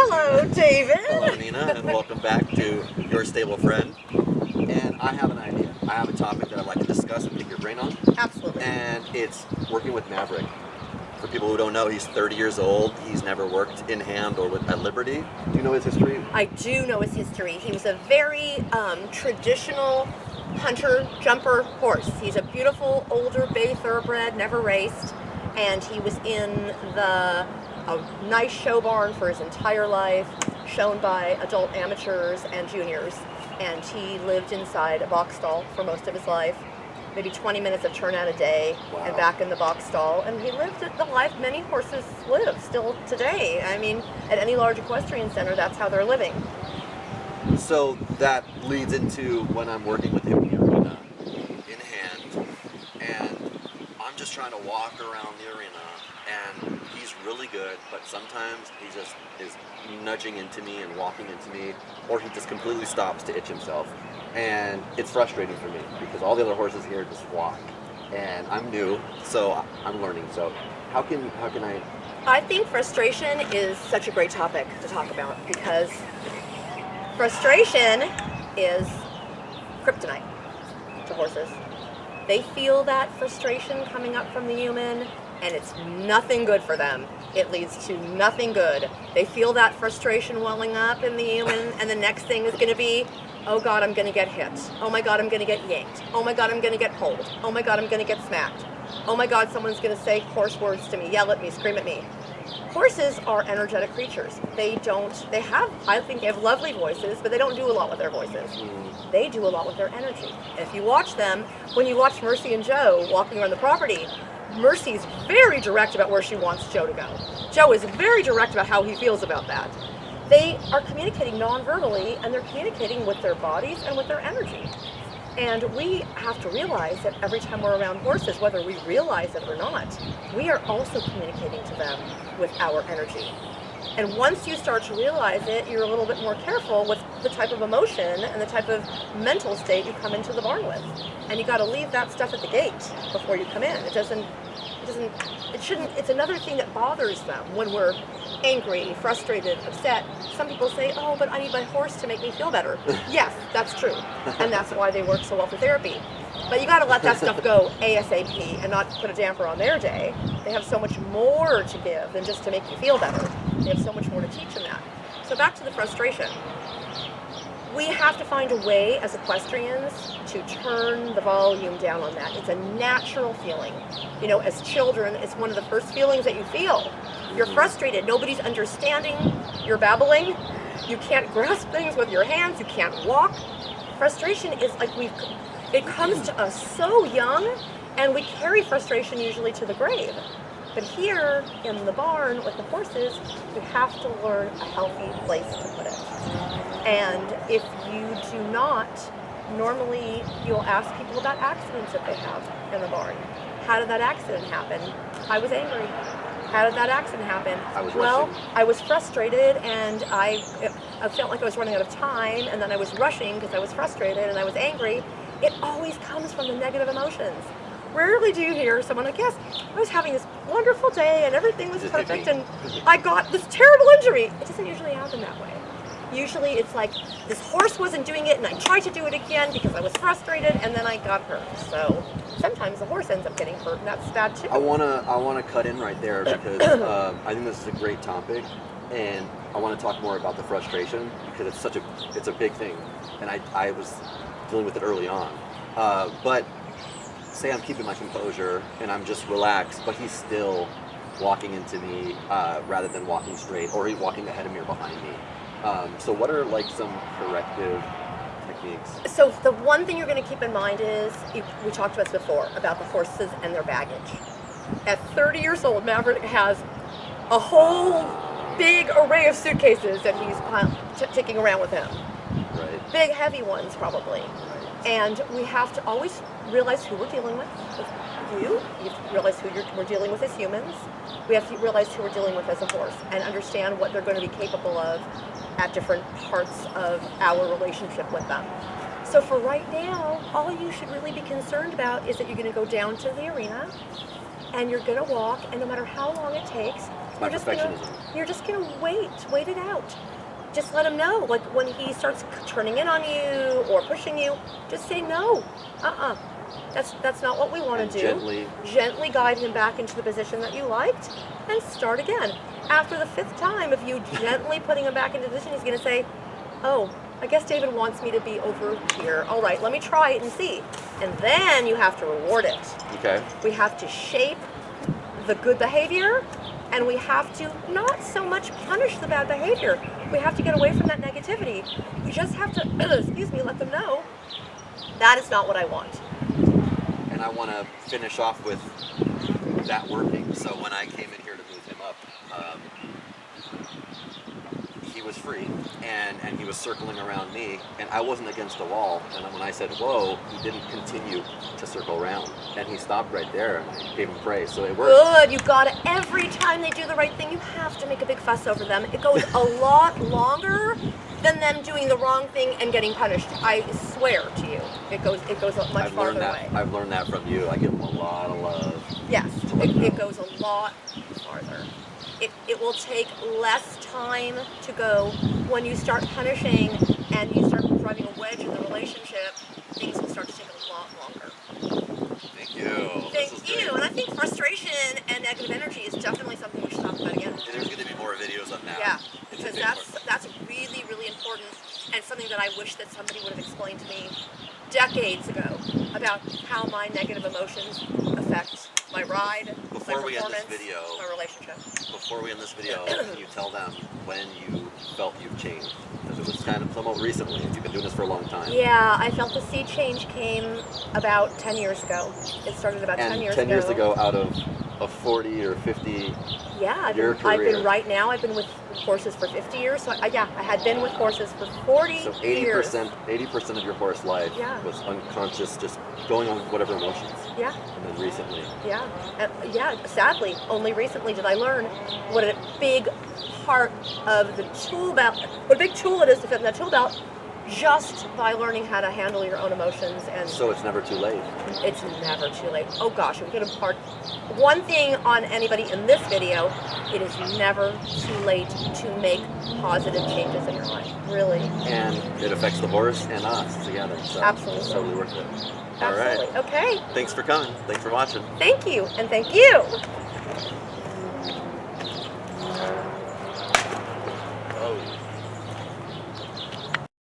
Hello, David. Hello, Nina, and welcome back to Your Stable Friend. And I have an idea. I have a topic that I'd like to discuss and pick your brain on. Absolutely. And it's working with Maverick. For people who don't know, he's 30 years old. He's never worked in hand or at Liberty. Do you know his history? I do know his history. He was a very traditional hunter jumper horse. He's a beautiful older bay thoroughbred, never raced, and he was in a nice show barn for his entire life, shown by adult amateurs and juniors. And he lived inside a box stall for most of his life, maybe 20 minutes of turnout a day, and back in the box stall. And he lived the life many horses live still today. I mean, at any large equestrian center, that's how they're living. So that leads into when I'm working with him in the arena, in hand, and I'm just trying to walk around the arena, and he's really good, but sometimes he just is nudging into me and walking into me, or he just completely stops to itch himself. And it's frustrating for me because all the other horses here just walk, and I'm new, so I'm learning. So how can I? I think frustration is such a great topic to talk about because frustration is kryptonite to horses. They feel that frustration coming up from the human, and it's nothing good for them. It leads to nothing good. They feel that frustration welling up in the human, and the next thing is going to be, oh God, I'm going to get hit. Oh my God, I'm going to get yanked. Oh my God, I'm going to get pulled. Oh my God, I'm going to get smacked. Oh my God, someone's going to say coarse words to me, yell at me, scream at me. Horses are energetic creatures. I think they have lovely voices, but they don't do a lot with their voices. They do a lot with their energy. And if you watch them, when you watch Mercy and Joe walking around the property, Mercy's very direct about where she wants Joe to go. Joe is very direct about how he feels about that. They are communicating non-verbally, and they're communicating with their bodies and with their energy. And we have to realize that every time we're around horses, whether we realize it or not, we are also communicating to them with our energy. And once you start to realize it, you're a little bit more careful with the type of emotion and the type of mental state you come into the barn with. And you got to leave that stuff at the gate before you come in. It's another thing that bothers them when we're angry, frustrated, upset. Some people say, oh, but I need my horse to make me feel better. Yes, that's true. And that's why they work so well for therapy. But you got to let that stuff go ASAP and not put a damper on their day. They have so much more to give than just to make you feel better. They have so much more to teach in that. So back to the frustration. We have to find a way as equestrians to turn the volume down on that. It's a natural feeling. You know, as children, it's one of the first feelings that you feel. You're frustrated. Nobody's understanding. You're babbling. You can't grasp things with your hands. You can't walk. Frustration is like it comes to us so young, and we carry frustration usually to the grave. But here in the barn with the horses, we have to learn a healthy place to put it. And if you do not, normally you'll ask people about accidents that they have in the barn. How did that accident happen? I was angry. How did that accident happen? I was frustrated, and I felt like I was running out of time, and then I was rushing because I was frustrated and I was angry. It always comes from the negative emotions. Rarely do you hear someone like, yes, I was having this wonderful day and everything was perfect and I got this terrible injury. It doesn't usually happen that way. Usually it's like, this horse wasn't doing it and I tried to do it again because I was frustrated and then I got hurt. So sometimes the horse ends up getting hurt, and that's bad too. I wanna cut in right there because I think this is a great topic, and I want to talk more about the frustration because it's a big thing, and I was dealing with it early on. But say I'm keeping my composure and I'm just relaxed, but he's still walking into me rather than walking straight, or he's walking ahead of me or behind me. So what are like some corrective techniques? So the one thing you're going to keep in mind is, we talked about this before, about the horses and their baggage. At 30 years old, Maverick has a whole big array of suitcases that he's taking around with him. Right. Big, heavy ones, probably. And we have to always realize who we're dealing with. You have to realize who we're dealing with as humans. We have to realize who we're dealing with as a horse and understand what they're going to be capable of at different parts of our relationship with them. So for right now, all you should really be concerned about is that you're going to go down to the arena and you're going to walk, and no matter how long it takes, It's my perfectionism. You're just gonna wait it out. Just let him know. Like when he starts turning in on you or pushing you, just say no. That's not what we want to do. Gently guide him back into the position that you liked, and start again. After the 5th time, if you gently putting him back into the position, he's gonna say, "Oh, I guess David wants me to be over here. All right, let me try it and see." And then you have to reward it. Okay. We have to shape the good behavior, and we have to not so much punish the bad behavior. We have to get away from that negativity. We just have to, let them know that is not what I want. And I want to finish off with that working. So when I came in here to move him up, he was free, and he was circling around me, and I wasn't against the wall. And when I said whoa, he didn't continue to circle around, and he stopped right there, and I gave him praise. So it worked. Good, you got it. Every time they do the right thing, you have to make a big fuss over them. It goes a lot longer than them doing the wrong thing and getting punished. I swear to you, it goes much farther away. I've learned that from you. I give him a lot of love. Yes, it goes a lot farther. It will take less time to go when you start punishing and you start driving a wedge in the relationship. Things will start to take a lot longer. Thank you. Thank you. And I think frustration and negative energy is definitely something we should talk about again. And there's going to be more videos on that. Yeah, because that's really, really important, and something that I wish that somebody would have explained to me decades ago about how my negative emotions affect my ride, my performance, my relationship. Before we end this video, can you tell them when you felt you've changed? Because it was kind of somewhat recently. You've been doing this for a long time. Yeah, I felt the sea change came about 10 years ago. It started about 10 years ago. And 10 years ago, out of a 40 or 50 year career. I've been with horses for 50 years. So I had been with horses for 40 years. So 80% of your horse life was unconscious, just going on with whatever emotions. Yeah. And then recently. Sadly, only recently did I learn what a big part of the tool belt, what a big tool it is to fit in that tool belt, just by learning how to handle your own emotions. And so it's never too late. It's never too late. Oh gosh, we could impart one thing on anybody in this video. It is never too late to make positive changes in your life. Really. And it affects the horse and us together. So absolutely. It's totally worth it. Absolutely. All right. Okay. Thanks for coming. Thanks for watching. Thank you, and thank you.